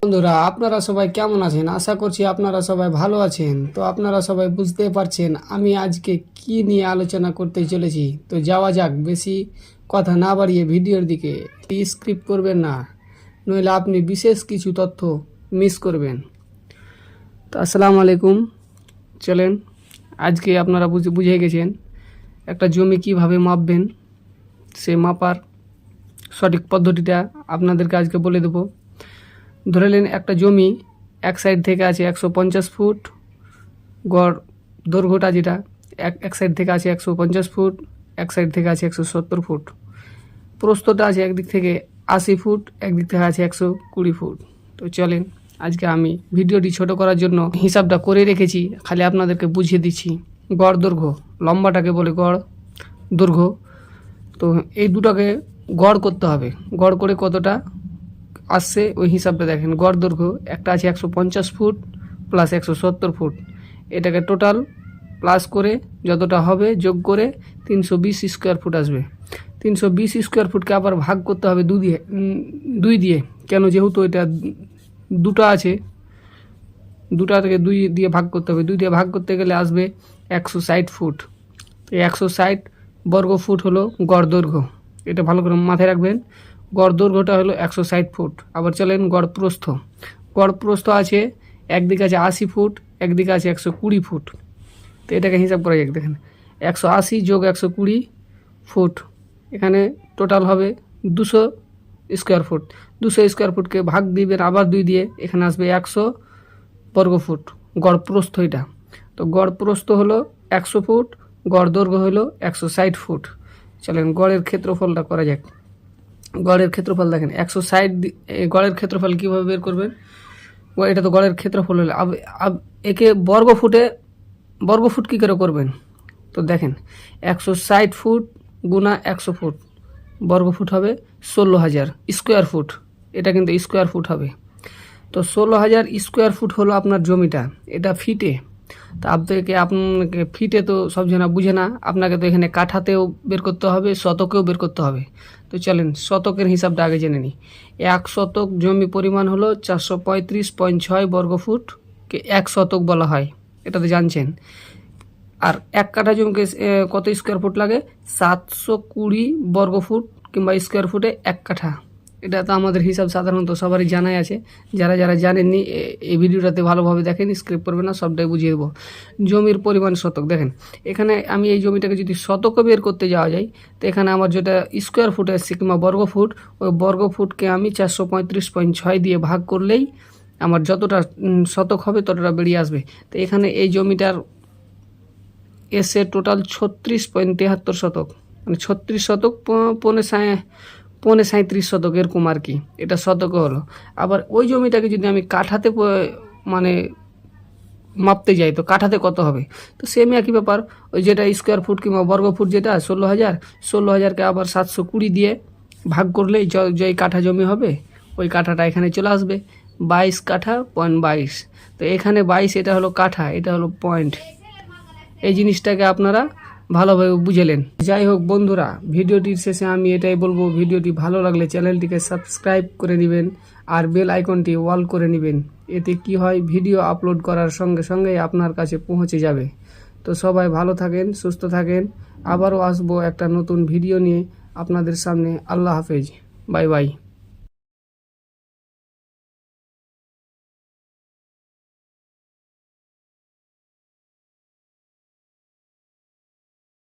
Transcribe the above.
বন্ধুরা, আপনারা সবাই কেমন আছেন? আশা করছি আপনারা সবাই ভালো আছেন। তো আপনারা সবাই বুঝতে পারছেন আমি আজকে কি নিয়ে আলোচনা করতে চলেছি। তো যাওয়া যাক, বেশি কথা না বাড়িয়ে ভিডিওর দিকে। স্ক্রিপ্ট করবেন না, নইলে আপনি বিশেষ কিছু তথ্য মিস করবেন। তো আসসালামু আলাইকুম। চলেন, আজকে আপনারা বুঝে গেছেন একটা জমি কিভাবে মাপবেন। সে মাপার সঠিক পদ্ধতিটা আপনাদেরকে আজকে বলে দেবো। ধরে নিন একটা জমি এক সাইড থেকে আছে 150 ফুট, গড় দৈর্ঘ্যটা যেটা এক সাইড থেকে আছে 150 ফুট, এক সাইড থেকে আছে 170 ফুট, প্রস্থটা আছে একদিক থেকে 80 ফুট, একদিক থেকে আছে 120 ফুট। তো চলেন, আজকে আমি ভিডিওটি ছোট করার জন্য হিসাবটা করে রেখেছি, খালি আপনাদেরকে বুঝিয়ে দিচ্ছি। গড় দৈর্ঘ্য, লম্বাটাকে বলে গড় দৈর্ঘ্য। তো এই দুটাকে গড় করতে হবে, গড় করে কতটা আসছে ওই হিসাবটা দেখেন। গড় দৈর্ঘ্য একটা আছে 150 ফুট প্লাস 170 ফুট, এটাকে টোটাল প্লাস করে যতটা হবে যোগ করে 320 স্কোয়ার ফুট আসবে। 320 স্কোয়ার ফুটকে আবার ভাগ করতে হবে দুই দিয়ে। কেন? যেহেতু এটা দুটো আছে, দুটা থেকে 2 দিয়ে ভাগ করতে হবে। 2 দিয়ে ভাগ করতে গেলে আসবে 160 ফুট। এই 160 বর্গ ফুট হলো গড় দৈর্ঘ্য। এটা ভালো করে মাথায় রাখবেন। গড় দৈর্ঘ্যটা হলো 160 ফুট। আবার চলেন গড় প্রস্থ। গড় প্রস্থ আছে একদিকে আছে 80 ফুট, একদিকে আছে 120 ফুট। তো এটাকে হিসাব করা যাক। দেখেন 180 যোগ 120 ফুট, এখানে টোটাল হবে 200 স্কোয়ার ফুট। 200 স্কোয়ার ফুটকে ভাগ দিবেন আবার 2 দিয়ে, এখানে আসবে 100 বর্গ ফুট। গড় প্রস্থ এটা। তো গড় প্রস্থ হলো 100 ফুট, গড় দৈর্ঘ্য হলো 160 ফুট। চলেন গড়ের ক্ষেত্রফলটা করা যাক। গড়ের ক্ষেত্রফল দেখেন 160। গড়ের ক্ষেত্রফল কীভাবে বের করবেন? এটা তো গড়ের ক্ষেত্রফল হলো, একে বর্গ ফুট কী করে করবেন? তো দেখেন 160 ফুট গুণা 100 ফুট, বর্গ ফুট হবে 16,000 স্কোয়ার ফুট। এটা কিন্তু স্কোয়ার ফুট হবে। তো 16,000 স্কোয়ার ফুট হলো আপনার জমিটা। এটা ফিটে। তা আপনাকে ফিটে তো সব জনা বুঝে না, আপনাকে তো এখানে কাঠাতেও বের করতে হবে, শতকেও বের করতে হবে। তো চলেন শতকের হিসাবটা আগে জেনে নিই। 1 শতক জমি পরিমাণ হলো 435.6 বর্গফুটকে 1 শতক বলা হয়, এটা তো জানছেন। আর 1 কাঠা জমিকে কত স্কোয়ার ফুট লাগে? 720 বর্গফুট কিংবা স্কোয়ার ফুটে 1 কাঠা। এটা তো আমাদের হিসাব সাধারণত সবারই জানাই আছে। যারা যারা জানেননি এই ভিডিওটাতে ভালোভাবে দেখেন, স্ক্রিপ্ট করবেন না, সবটাই বুঝিয়ে দেবো। জমির পরিমাণ শতক দেখেন। এখানে আমি এই জমিটাকে যদি শতকে বের করতে যাওয়া যায়, তো এখানে আমার যেটা স্কোয়ার ফুট আসছে কিংবা বর্গ ফুট, ওই বর্গ ফুটকে আমি 435.6 দিয়ে ভাগ করলেই আমার যতটা শতক হবে ততটা বেরিয়ে আসবে। তো এখানে এই জমিটার এসে টোটাল 36.73 শতক, মানে 36 শতক, পৌনে 37 শতক এরকম আর কি। এটা শতকে হলো। আবার ওই জমিটাকে যদি আমি কাঠাতে মানে মাপতে যাই, তো কাঠাতে কত হবে? তো সেম একই ব্যাপার। ওই যেটা স্কোয়ার ফুট কিংবা বর্গ ফুট যেটা 16,000কে আবার 720 দিয়ে ভাগ করলেই যে কাঠা জমি হবে ওই কাঠাটা এখানে চলে আসবে। 22 কাঠা 0.22। তো এখানে 22 এটা হলো কাঠা, এটা হলো পয়েন্ট। এই জিনিসটাকে আপনারা ভালোভাবে বুঝেলেন। যাই হোক বন্ধুরা, ভিডিওটির শেষে আমি এটাই বলবো, ভিডিওটি ভালো লাগলে চ্যানেলটিকে সাবস্ক্রাইব করে নেবেন আর বেল আইকনটি অল করে নেবেন। এতে কি হয়, ভিডিও আপলোড করার সঙ্গে সঙ্গেই আপনার কাছে পৌঁছে যাবে। তো সবাই ভালো থাকেন, সুস্থ থাকেন। আবারও আসবো একটা নতুন ভিডিও নিয়ে আপনাদের সামনে। আল্লাহ হাফেজ, বাই বাই।